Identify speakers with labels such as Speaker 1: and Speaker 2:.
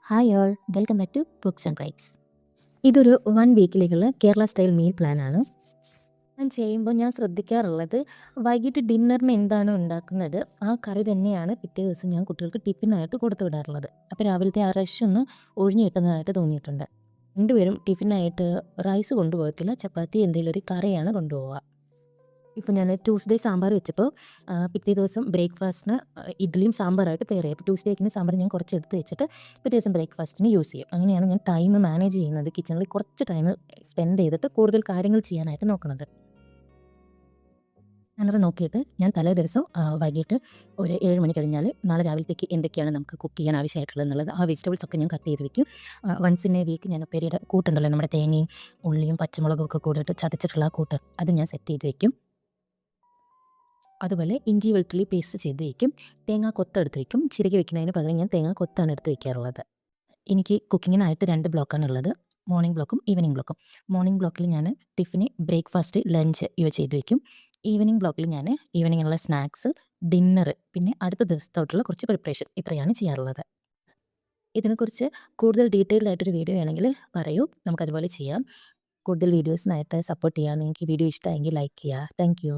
Speaker 1: Hi all, welcome back to cooks and writes. ഇതൊരു 1 വീക്കിലേക്കുള്ള Kerala style meal പ്ലാനാണ്. ഞാൻ ചെയ്യുമ്പോൾ ഞാൻ ശ്രദ്ധിക്കാറുള്ളത് വൈകിട്ട് ഡിന്നറിന് എന്താണോ ഉണ്ടാക്കുന്നത് ആ കറി തന്നെയാണ് പിറ്റേ ദിവസം ഞാൻ കുട്ടികൾക്ക് ടിഫിനായിട്ട് കൊടുത്തു വിടാറുള്ളത്. അപ്പോൾ രാവിലത്തെ ആ റഷ് ഒന്ന് ഒഴിഞ്ഞു കിട്ടുന്നതായിട്ട് തോന്നിയിട്ടുണ്ട്. രണ്ടുപേരും ടിഫിനായിട്ട് റൈസ് കൊണ്ടുപോകത്തില്ല, ചപ്പാത്തി എന്തെങ്കിലും ഒരു കറിയാണ് കൊണ്ടുപോവുക. ഇപ്പോൾ ഞാൻ ട്യൂസ്ഡേ സാമ്പാർ വെച്ചപ്പോൾ പിറ്റേ ദിവസം ബ്രേക്ക്ഫാസ്റ്റിന് ഇഡ്ഡലിയും സാമ്പാറായിട്ട് പെയർ ചെയ്യും. അപ്പോൾ ട്യൂസ്ഡേക്കിന് സാമ്പാർ ഞാൻ കുറച്ച് എടുത്ത് വെച്ചിട്ട് പിറ്റേ ദിവസം ബ്രേക്ക്ഫാസ്റ്റിന് യൂസ് ചെയ്യും. അങ്ങനെയാണ് ഞാൻ ടൈം മാനേജ് ചെയ്യുന്നത്. കിച്ചണിൽ കുറച്ച് ടൈം സ്പെൻഡ് ചെയ്തിട്ട് കൂടുതൽ കാര്യങ്ങൾ ചെയ്യാനായിട്ട് നോക്കുന്നത്. അങ്ങനെ നോക്കിയിട്ട് ഞാൻ തലേ ദിവസം വൈകിട്ട് ഒരു 7 മണി കഴിഞ്ഞാൽ നാളെ രാവിലത്തേക്ക് എന്തൊക്കെയാണ് നമുക്ക് കുക്ക് ചെയ്യാൻ ആവശ്യമായിട്ടുള്ളത് എന്നുള്ളത് ആ വെജിറ്റബിൾസ് ഒക്കെ ഞാൻ കട്ട് ചെയ്ത് വെക്കും. വൺസ് ഇൻ എ വീക്ക് ഞാൻ ഉപ്പേരിയുടെ കൂട്ടുണ്ടല്ലോ, നമ്മുടെ തേങ്ങയും ഉള്ളിയും പച്ചമുളകും ഒക്കെ കൂടിയിട്ട് ചതച്ചിട്ടുള്ള ആ കൂട്ട് അത് ഞാൻ സെറ്റ് ചെയ്ത് വെക്കും. അതുപോലെ ഇഞ്ചി വെളുത്തുള്ളി പേസ്റ്റ് ചെയ്ത് വയ്ക്കും. തേങ്ങാ കൊത്തെടുത്ത് വയ്ക്കും. ചിരകി വെക്കുന്നതിന് പകരം ഞാൻ തേങ്ങാ കൊത്താണ് എടുത്ത് വയ്ക്കാറുള്ളത്. എനിക്ക് കുക്കിങ്ങിനായിട്ട് 2 ബ്ലോക്കാണുള്ളത്. മോർണിംഗ് ബ്ലോക്കും ഈവനിംഗ് ബ്ലോക്കും. മോർണിംഗ് ബ്ലോക്കിൽ ഞാൻ ടിഫിന്, ബ്രേക്ക്ഫാസ്റ്റ്, ലഞ്ച് ഇവ ചെയ്ത് വയ്ക്കും. ഈവനിംഗ് ബ്ലോക്കിൽ ഞാൻ ഈവനിങ്ങിനുള്ള സ്നാക്സ്, ഡിന്നർ, പിന്നെ അടുത്ത ദിവസത്തോട്ടുള്ള കുറച്ച് പ്രിപ്പറേഷൻ ഇത്രയാണ് ചെയ്യാറുള്ളത്. ഇതിനെക്കുറിച്ച് കൂടുതൽ ഡീറ്റെയിൽഡ് ആയിട്ടൊരു വീഡിയോ ആണെങ്കിൽ പറയൂ, നമുക്കതുപോലെ ചെയ്യാം. കൂടുതൽ വീഡിയോസിനായിട്ട് സപ്പോർട്ട് ചെയ്യുക. നിങ്ങൾക്ക് ഈ വീഡിയോ ഇഷ്ടമായെങ്കിൽ ലൈക്ക് ചെയ്യുക. Thank you.